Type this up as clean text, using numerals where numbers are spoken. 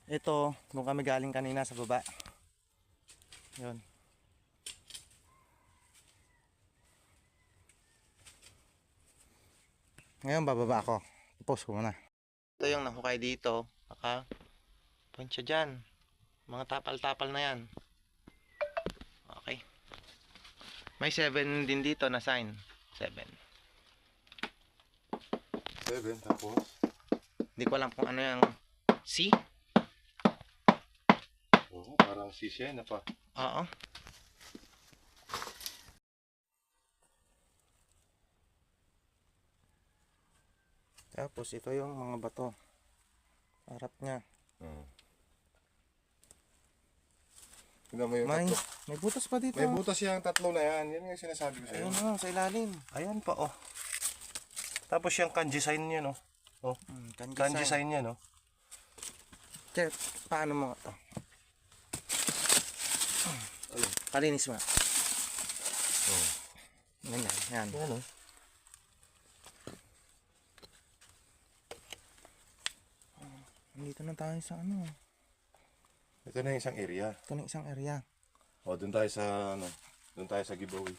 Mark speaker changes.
Speaker 1: Ito, doon kami galing kanina sa baba. Yun. Ngayon bababa ako. Post ko muna. Ito yung nahukay dito. Baka point siya dyan. Mga tapal-tapal na yan. Okay. May 7 din dito na sign. 7.
Speaker 2: 7 tapos?
Speaker 1: Hindi ko alam kung ano yung C.
Speaker 2: Oo, parang sisya na pa.
Speaker 1: Oo. Tapos ito yung mga bato. Harap niya.
Speaker 2: Tignan mo yung
Speaker 1: May,
Speaker 2: tatlo.
Speaker 1: may butas pa dito.
Speaker 2: May butas yung tatlo na yan. Yan yung sinasabi ko sa'yo.
Speaker 1: Ayun sa ilalim.
Speaker 2: Ayan pa, oh. Tapos yung kanji sign niya, no? Oh. Kanji sign niya, no?
Speaker 1: Check, paano mo ito?
Speaker 2: Ayun.
Speaker 1: Kalinis mo.
Speaker 2: Oh.
Speaker 1: Ganyan, yan.
Speaker 2: Yan, oh.
Speaker 1: Nandito na tayo sa ano.
Speaker 2: Ito na yung isang area.
Speaker 1: Ito na isang area.
Speaker 2: O, dun tayo sa, ano, dun tayo sa giveaway.